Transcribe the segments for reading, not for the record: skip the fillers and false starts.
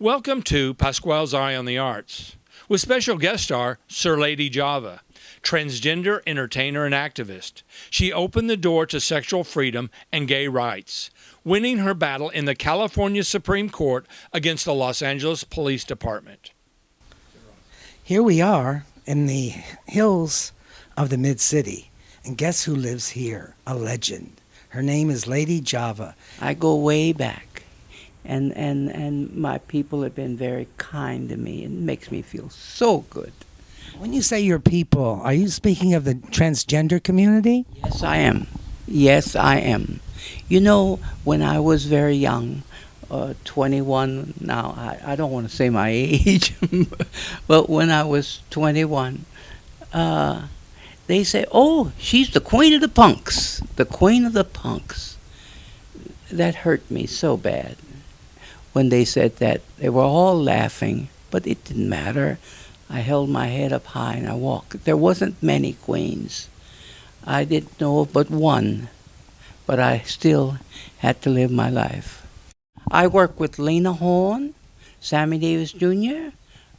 Welcome to Pasqual's Eye on the Arts, with special guest star Sir Lady Java, transgender entertainer and activist. She opened the door to sexual freedom and gay rights, winning her battle in the California Supreme Court against the Los Angeles Police Department. Here we are in the hills of the Mid-City, and guess who lives here? A legend. Her name is Lady Java. I go way back. And my people have been very kind to me. It makes me feel so good. When you say your people, are you speaking of the transgender community? Yes, I am. Yes, I am. You know, when I was very young, 21 now, I don't want to say my age, but when I was 21, they say, oh, she's the queen of the punks. The queen of the punks. That hurt me so bad. When they said that, they were all laughing, but it didn't matter. I held my head up high and I walked. There wasn't many queens. I didn't know of but one, but I still had to live my life. I worked with Lena Horne, Sammy Davis Jr.,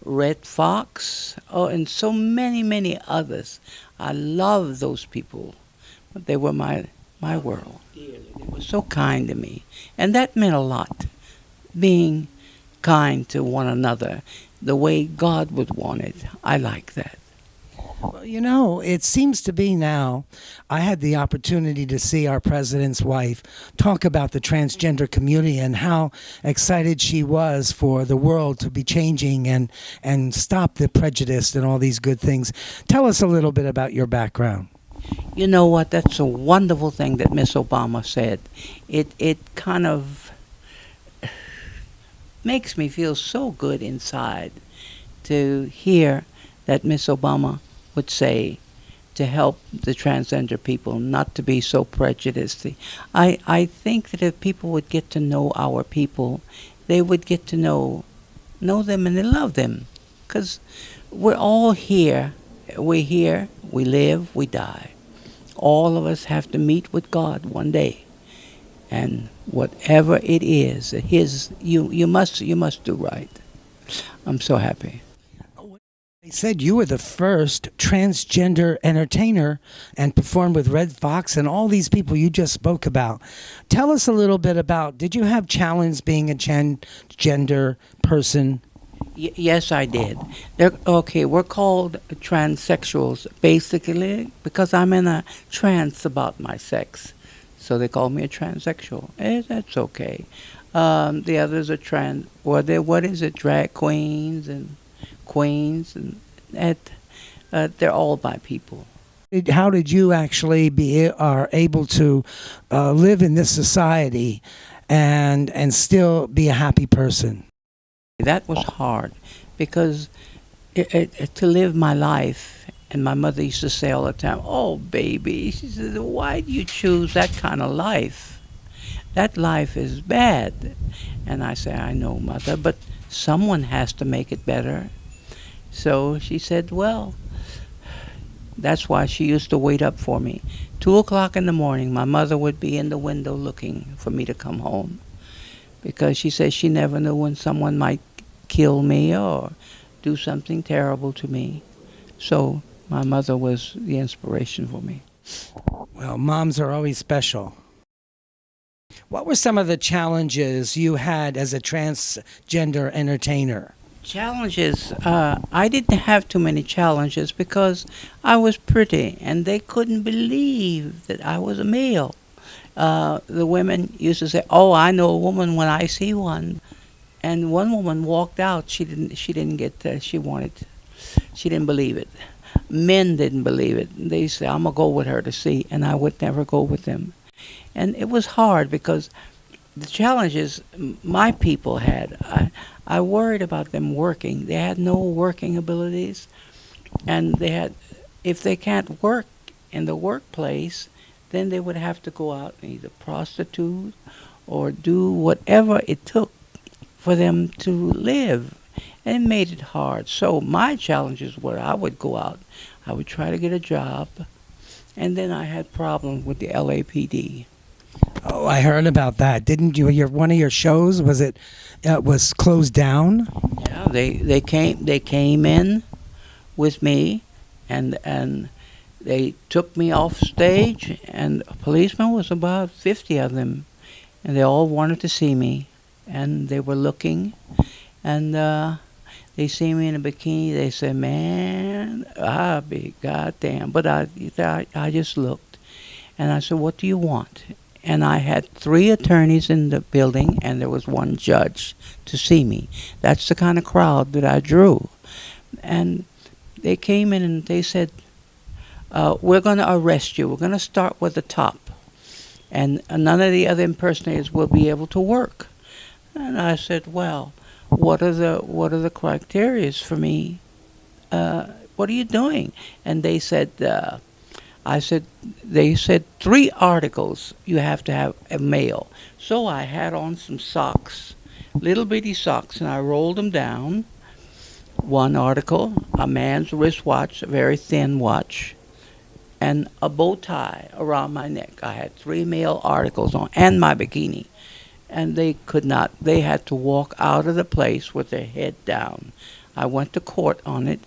Red Fox, and so many, many others. I love those people. They were my world. They were so kind to me, and that meant a lot. Being kind to one another the way God would want it. I like that. Well, you know, it seems to be now, I had the opportunity to see our president's wife talk about the transgender community and how excited she was for the world to be changing and stop the prejudice and all these good things. Tell us a little bit about your background. You know what? That's a wonderful thing that Miss Obama said. It kind of makes me feel so good inside to hear that Miss Obama would say to help the transgender people not to be so prejudiced. I think that if people would get to know our people, they would get to know them and they love them. Because we're all here. We're here, we live, we die. All of us have to meet with God one day. And whatever it is, you must do right. I'm so happy. They said you were the first transgender entertainer and performed with Red Fox and all these people you just spoke about. Tell us a little bit about, did you have challenge being a transgender person? Yes, I did. We're called transsexuals, basically, because I'm in a trance about my sex. So they call me a transsexual. That's okay. The others are drag queens and they're all my people. How did you actually are able to live in this society and still be a happy person? That was hard because to live my life. And my mother used to say all the time, oh, baby, she said, why do you choose that kind of life? That life is bad. And I say, I know, Mother, but someone has to make it better. So she said, well, that's why she used to wait up for me. 2 o'clock in the morning, my mother would be in the window looking for me to come home. Because she said she never knew when someone might kill me or do something terrible to me. So my mother was the inspiration for me. Well, moms are always special. What were some of the challenges you had as a transgender entertainer? Challenges? I didn't have too many challenges because I was pretty and they couldn't believe that I was a male. The women used to say, oh, I know a woman when I see one. And one woman walked out. She didn't get she didn't believe it. Men didn't believe it. They said, I'm going to go with her to see, and I would never go with them. And it was hard because the challenges my people had, I worried about them working. They had no working abilities, and if they can't work in the workplace, then they would have to go out and either prostitute or do whatever it took for them to live. And it made it hard. So my challenges were I would go out, I would try to get a job, and then I had problems with the LAPD. Oh, I heard about that. Didn't you? Your one of your shows was closed down. Yeah, they came in with me, and they took me off stage, and a policeman was about 50 of them, and they all wanted to see me, and they were looking, and they see me in a bikini. They said, "Man, I'll be goddamn." But I just looked, and I said, "What do you want?" And I had 3 attorneys in the building, and there was 1 judge to see me. That's the kind of crowd that I drew. And they came in and they said, "We're going to arrest you. We're going to start with the top, and none of the other impersonators will be able to work." And I said, "Well, what are the criteria for me? What are you doing?" And they said, they said 3 articles you have to have a male. So I had on some socks, little bitty socks, and I rolled them down. 1 article, a man's wristwatch, a very thin watch, and a bow tie around my neck. I had 3 male articles on, and my bikini. And they could not, they had to walk out of the place with their head down. I went to court on it,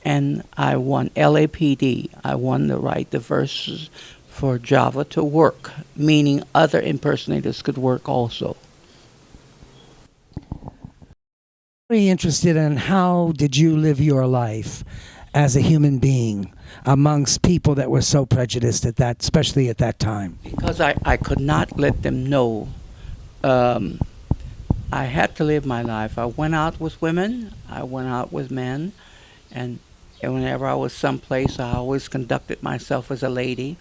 and I won LAPD. I won the right, the verses for Java to work, meaning other impersonators could work also. Very interested in how did you live your life as a human being amongst people that were so prejudiced at that, especially at that time. Because I could not let them know. I had to live my life. I went out with women, I went out with men, and whenever I was someplace, I always conducted myself as a lady.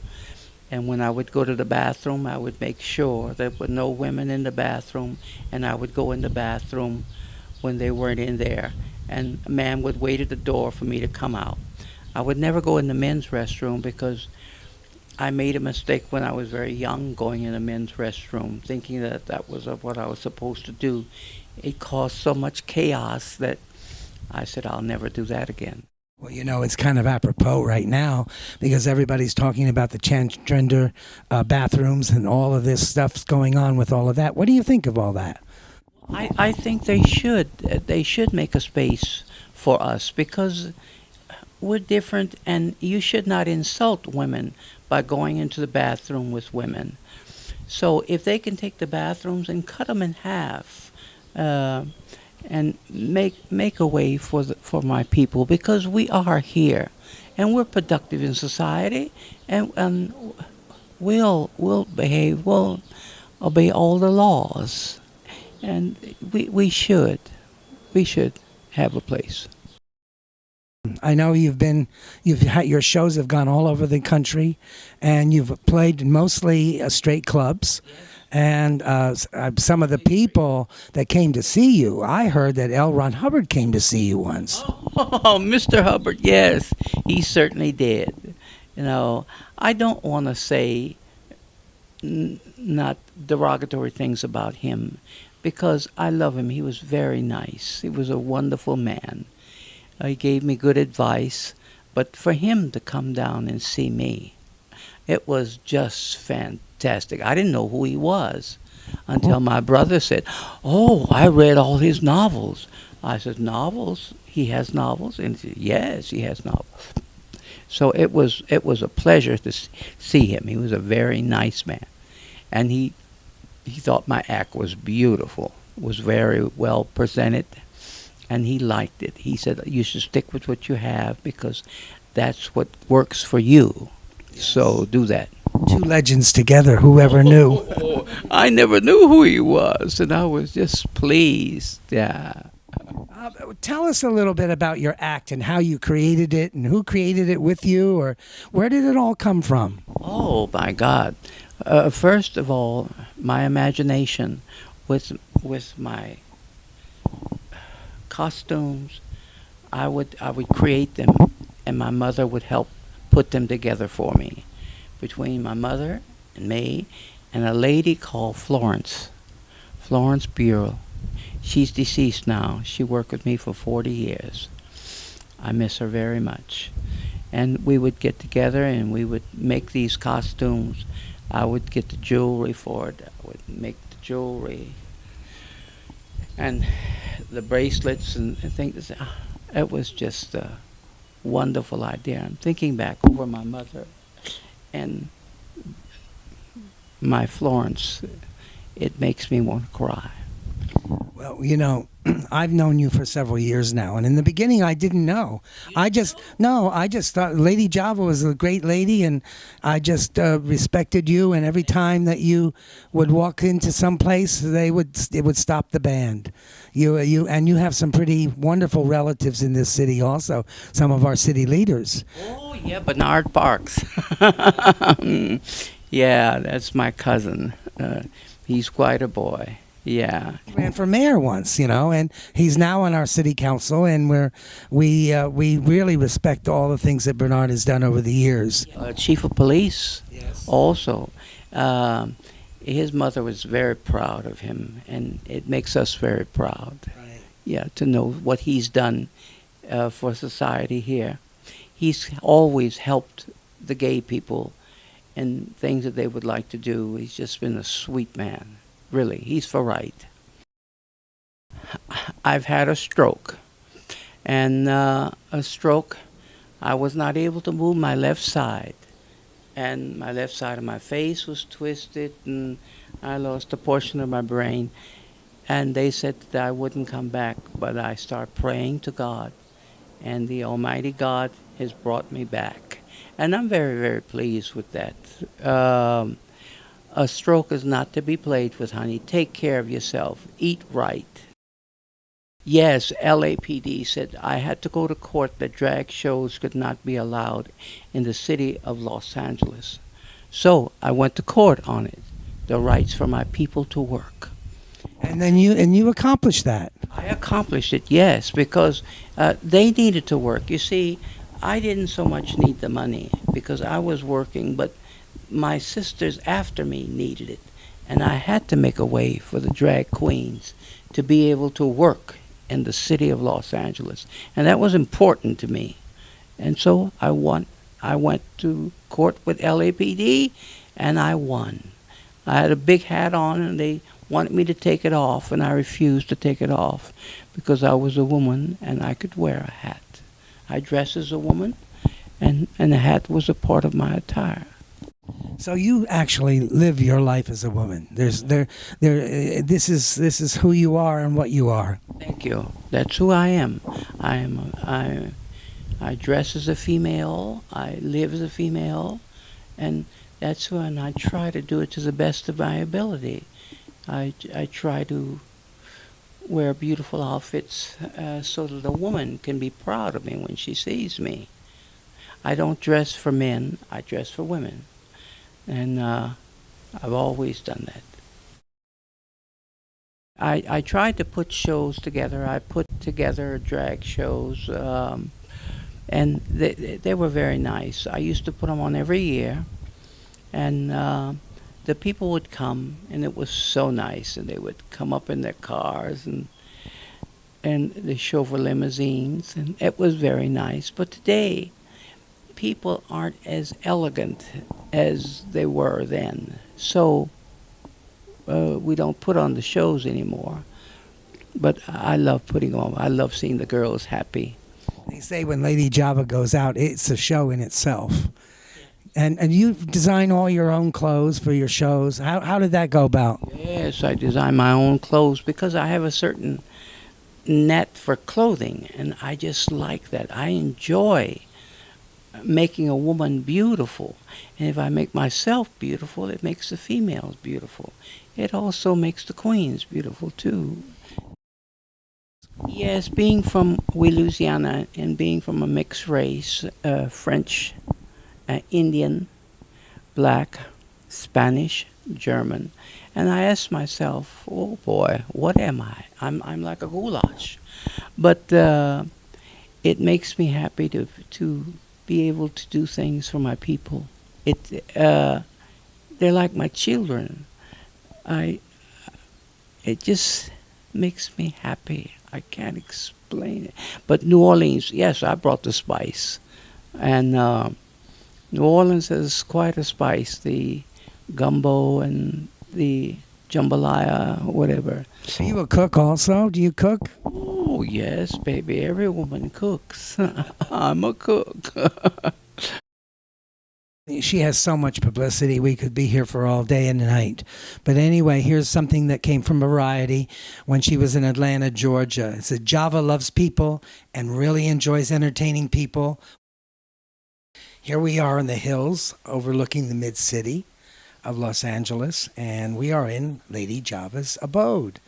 And when I would go to the bathroom, I would make sure there were no women in the bathroom, and I would go in the bathroom when they weren't in there. And a man would wait at the door for me to come out. I would never go in the men's restroom because I made a mistake when I was very young going in a men's restroom, thinking that that was what I was supposed to do. It caused so much chaos that I said, I'll never do that again. Well, you know, it's kind of apropos right now because everybody's talking about the transgender bathrooms and all of this stuff's going on with all of that. What do you think of all that? I think they should make a space for us because we're different, and you should not insult women by going into the bathroom with women. So if they can take the bathrooms and cut them in half, and make a way for my people, because we are here and we're productive in society, and we'll behave, we'll obey all the laws, and we should have a place. I know you've had your shows have gone all over the country, and you've played mostly straight clubs. And some of the people that came to see you, I heard that L. Ron Hubbard came to see you once. Oh, Mr. Hubbard, yes, he certainly did. You know, I don't want to say not derogatory things about him because I love him. He was very nice. He was a wonderful man. He gave me good advice, but for him to come down and see me, it was just fantastic. I didn't know who he was until my brother said, "Oh, I read all his novels." I said, "Novels? He has novels?" And he said, "Yes, he has novels." So it was a pleasure to see him. He was a very nice man, and he thought my act was beautiful, was very well presented, and he liked it. He said, "You should stick with what you have because that's what works for you. So do that." Two legends together, whoever knew. I never knew who he was, and I was just pleased. Yeah. Tell us a little bit about your act and how you created it and who created it with you, or where did it all come from? Oh, my God. First of all, my imagination with my costumes, I would create them, and my mother would help put them together for me. Between my mother and me and a lady called Florence Bureau. She's deceased now. She worked with me for 40 years. I miss her very much. And we would get together and we would make these costumes. I would get the jewelry for it. I would make the jewelry and the bracelets and things. It was just a wonderful idea. I'm thinking back over my mother and my Florence. It makes me want to cry. Well, you know, I've known you for several years now, and in the beginning, I didn't know. I just thought Lady Java was a great lady, and I just respected you. And every time that you would walk into some place, it would stop the band. You have some pretty wonderful relatives in this city, also some of our city leaders. Oh yeah, Bernard Parks. Yeah, that's my cousin. He's quite a boy. Yeah. He ran for mayor once, you know, and he's now on our city council, and we really respect all the things that Bernard has done over the years. Chief of police. Yes. Also, his mother was very proud of him, and it makes us very proud. Right. Yeah, to know what he's done for society here. He's always helped the gay people in things that they would like to do. He's just been a sweet man. Really, he's for right. I've had a stroke, and I was not able to move my left side, and my left side of my face was twisted, and I lost a portion of my brain, and they said that I wouldn't come back, but I started praying to God, and the Almighty God has brought me back, and I'm very, very pleased with that. A stroke is not to be played with, honey. Take care of yourself. Eat right. Yes, LAPD said I had to go to court that drag shows could not be allowed in the city of Los Angeles. So I went to court on it. The rights for my people to work. And then you accomplished that. I accomplished it, yes, because they needed to work. You see, I didn't so much need the money because I was working, but my sisters after me needed it, and I had to make a way for the drag queens to be able to work in the city of Los Angeles, and that was important to me. And so I went to court with LAPD, and I won. I had a big hat on, and they wanted me to take it off, and I refused to take it off because I was a woman and I could wear a hat. I dress as a woman, and the hat was a part of my attire. So you actually live your life as a woman. This is who you are and what you are. Thank you. That's who I am. I dress as a female. I live as a female, and that's who. And I try to do it to the best of my ability. I try to wear beautiful outfits so that a woman can be proud of me when she sees me. I don't dress for men. I dress for women. And I've always done that. I tried to put shows together. I put together drag shows, and they were very nice. I used to put them on every year, and the people would come, and it was so nice. And they would come up in their cars and the chauffeur limousines, and it was very nice. But today, people aren't as elegant as they were then. So we don't put on the shows anymore. But I love putting them on. I love seeing the girls happy. They say when Lady Java goes out, it's a show in itself. And you design all your own clothes for your shows. How did that go about? Yes, I design my own clothes because I have a certain net for clothing, and I just like that. I enjoy making a woman beautiful. And if I make myself beautiful, it makes the females beautiful. It also makes the queens beautiful too. Yes, being from Louisiana and being from a mixed race, French, Indian, black, Spanish, German, and I asked myself, oh boy, what am I? I'm like a goulash. But it makes me happy to be able to do things for my people. They're like my children. It just makes me happy. I can't explain it. But New Orleans, yes, I brought the spice, and New Orleans has quite a spice. The gumbo and the jambalaya, whatever. Are you a cook also? Do you cook? Oh, yes, baby. Every woman cooks. I'm a cook. She has so much publicity. We could be here for all day and night. But anyway, here's something that came from Variety when she was in Atlanta, Georgia. It said, Java loves people and really enjoys entertaining people. Here we are in the hills overlooking the mid-city of Los Angeles, and we are in Lady Java's abode.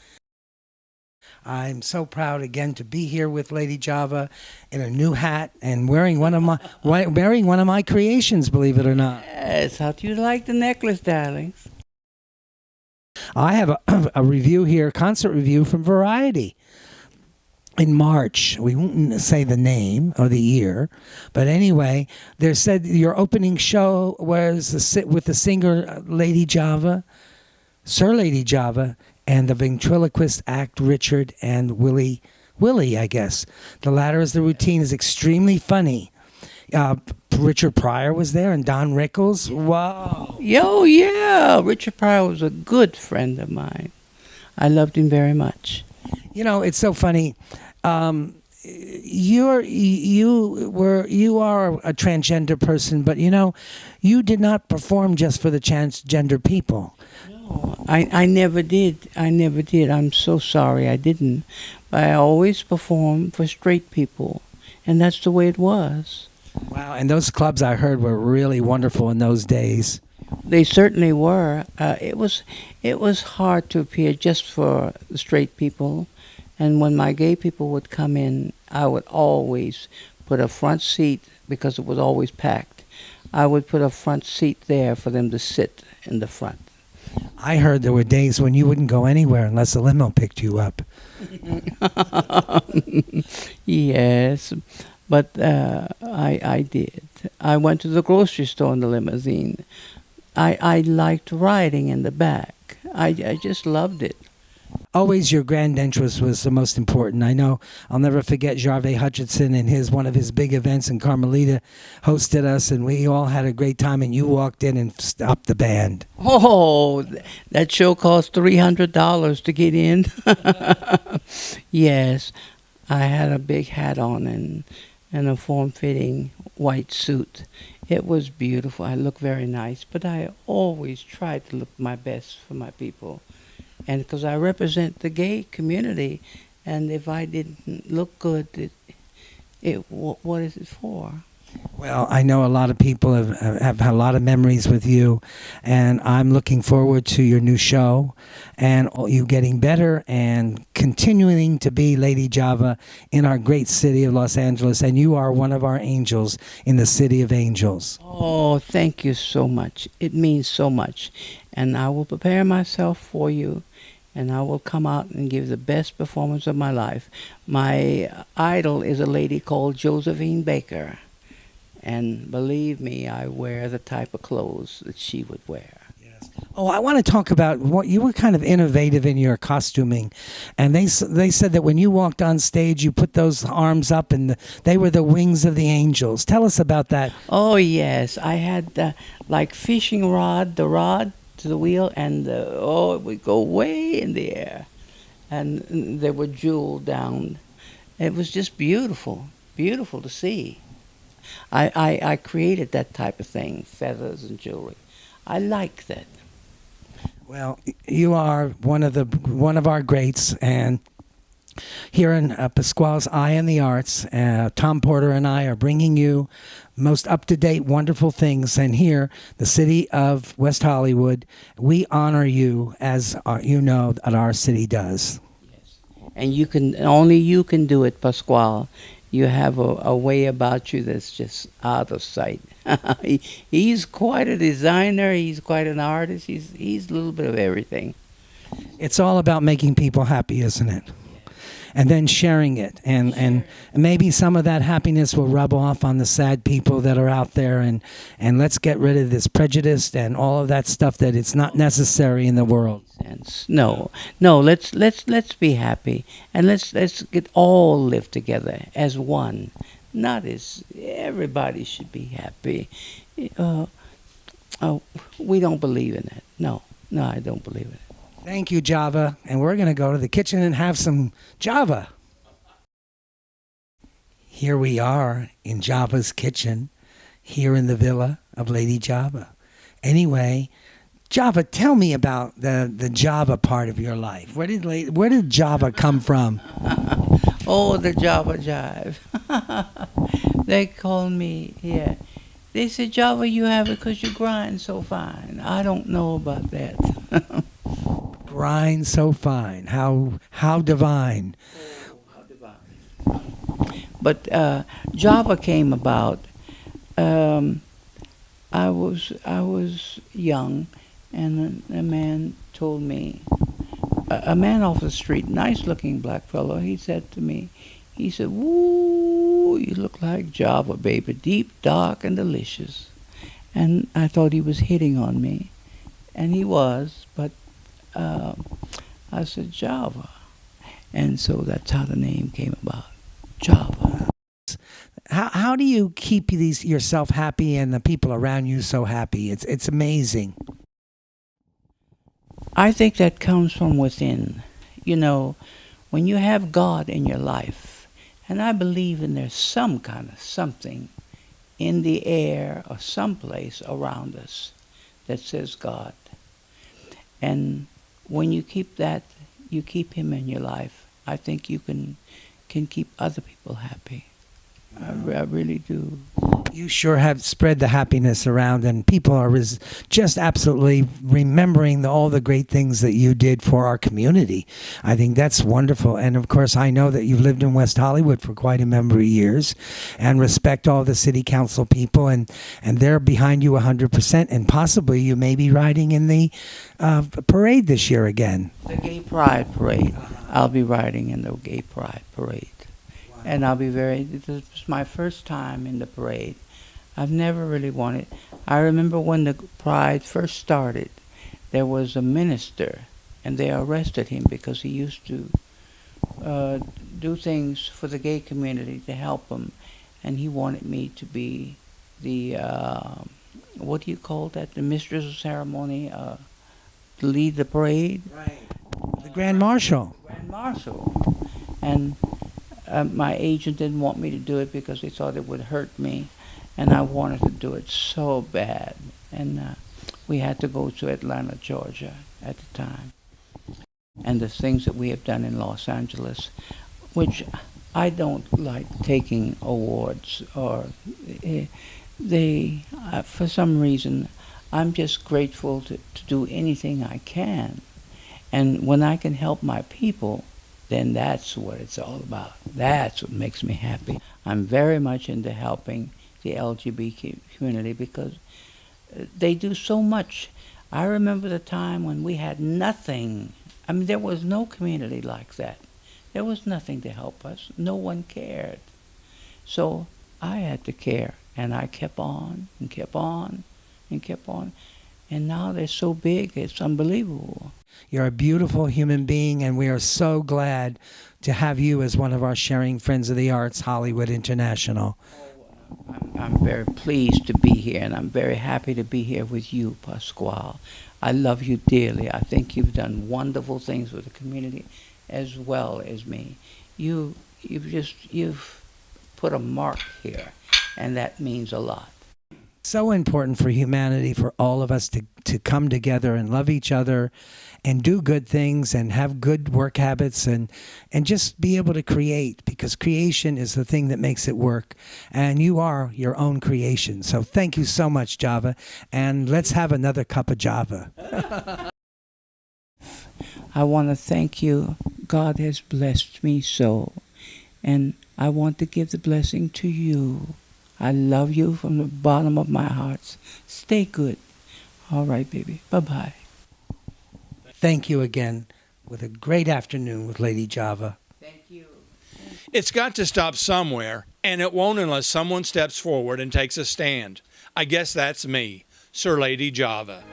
I'm so proud again to be here with Lady Java in a new hat and wearing one of my creations, believe it or not. Yes, how do you like the necklace, darlings? I have a review here, concert review from Variety. In March, we won't say the name or the year, but anyway, they said your opening show was with the singer Lady Java, Sir Lady Java, and the ventriloquist act Richard and Willie, I guess. The latter is the routine is extremely funny. Richard Pryor was there and Don Rickles. Wow. Yo, yeah. Richard Pryor was a good friend of mine. I loved him very much. You know, it's so funny. You are a transgender person, but you know, you did not perform just for the transgender people. No, I never did. I'm so sorry I didn't. But I always performed for straight people, and that's the way it was. Wow, and those clubs I heard were really wonderful in those days. They certainly were. It was hard to appear just for the straight people. And when my gay people would come in, I would always put a front seat, because it was always packed. I would put a front seat there for them to sit in the front. I heard there were days when you wouldn't go anywhere unless a limo picked you up. Yes, but I did. I went to the grocery store in the limousine. I liked riding in the back. I just loved it. Always your grand entrance was the most important. I know I'll never forget Jarve Hutchinson and one of his big events in Carmelita hosted us, and we all had a great time, and you walked in and stopped the band. Oh, that show cost $300 to get in. Yes, I had a big hat on and a form-fitting white suit. It was beautiful. I looked very nice, but I always tried to look my best for my people. And because I represent the gay community, and if I didn't look good, what is it for? Well, I know a lot of people have a lot of memories with you, and I'm looking forward to your new show and you getting better and continuing to be Lady Java in our great city of Los Angeles, and you are one of our angels in the city of angels. Oh, thank you so much. It means so much. And I will prepare myself for you, and I will come out and give the best performance of my life. My idol is a lady called Josephine Baker. And believe me, I wear the type of clothes that she would wear. Yes. Oh, I want to talk about what you were kind of innovative in your costuming, and they said that when you walked on stage, you put those arms up, and they were the wings of the angels. Tell us about that. Oh yes, I had like fishing rod, the rod to the wheel, and it would go way in the air, and they were jeweled down. It was just beautiful, beautiful to see. I created that type of thing, feathers and jewelry. I like that. Well, you are one of our greats, and here in Pasqual's Eye in the Arts, Tom Porter and I are bringing you most up-to-date, wonderful things. And here, the city of West Hollywood, we honor you as you know that our city does. Yes. And only you can do it, Pasqual. You have a way about you that's just out of sight. He's quite a designer. He's quite an artist. He's a little bit of everything. It's all about making people happy, isn't it? And then sharing it. And maybe some of that happiness will rub off on the sad people that are out there. And let's get rid of this prejudice and all of that stuff that it's not necessary in the world. No. Let's be happy, and let's get all live together as one. Not as everybody should be happy. Oh, we don't believe in it. No, no, I don't believe in it. Thank you, Java. And we're going to go to the kitchen and have some Java. Here we are in Java's kitchen, here in the villa of Lady Java. Anyway, Java, tell me about the Java part of your life. Where did Java come from? Oh, the Java Jive. They call me, yeah. They said, Java, you have it because you grind so fine. I don't know about that. Grind so fine. How divine. How divine. But Java came about. I was young, and a man told me, a man off the street, nice-looking black fellow. He said to me, he said, "Woo, you look like Java, baby, deep, dark, and delicious." And I thought he was hitting on me, and he was. But I said Java, and so that's how the name came about, Java. How do you keep yourself happy and the people around you so happy? It's amazing. I think that comes from within. You know, when you have God in your life, and I believe in there's some kind of something in the air or someplace around us that says God. And when you keep that, you keep Him in your life, I think you can keep other people happy. I really do. You sure have spread the happiness around, and people are just absolutely remembering all the great things that you did for our community. I think that's wonderful. And of course, I know that you've lived in West Hollywood for quite a number of years, and respect all the city council people, and they're behind you 100%. And possibly you may be riding in the parade this year again. The Gay Pride Parade. I'll be riding in the Gay Pride Parade. And this is my first time in the parade. I've never really wanted. I remember when the Pride first started, there was a minister, and they arrested him because he used to do things for the gay community to help them. And he wanted me to be the, what do you call that? The mistress of ceremony, to lead the parade. Right. The Grand Marshal. Grand Marshal. And my agent didn't want me to do it because he thought it would hurt me, and I wanted to do it so bad. And we had to go to Atlanta, Georgia at the time. And the things that we have done in Los Angeles, which I don't like taking awards, or for some reason, I'm just grateful to do anything I can. And when I can help my people, then that's what it's all about. That's what makes me happy. I'm very much into helping the LGBT community because they do so much. I remember the time when we had nothing. I mean, there was no community like that. There was nothing to help us. No one cared. So I had to care, and I kept on and kept on and kept on. And now they're so big, it's unbelievable. You're a beautiful human being, and we are so glad to have you as one of our sharing Friends of the Arts, Hollywood International. I'm very pleased to be here, and I'm very happy to be here with you, Pasqual. I love you dearly. I think you've done wonderful things with the community as well as me. You've put a mark here, and that means a lot. So important for humanity, for all of us to come together and love each other and do good things and have good work habits and just be able to create, because creation is the thing that makes it work. And you are your own creation. So thank you so much, Java. And let's have another cup of Java. I want to thank you. God has blessed me so. And I want to give the blessing to you. I love you from the bottom of my heart. Stay good. All right, baby. Bye-bye. Thank you again. With a great afternoon with Lady Java. Thank you. It's got to stop somewhere, and it won't unless someone steps forward and takes a stand. I guess that's me, Sir Lady Java.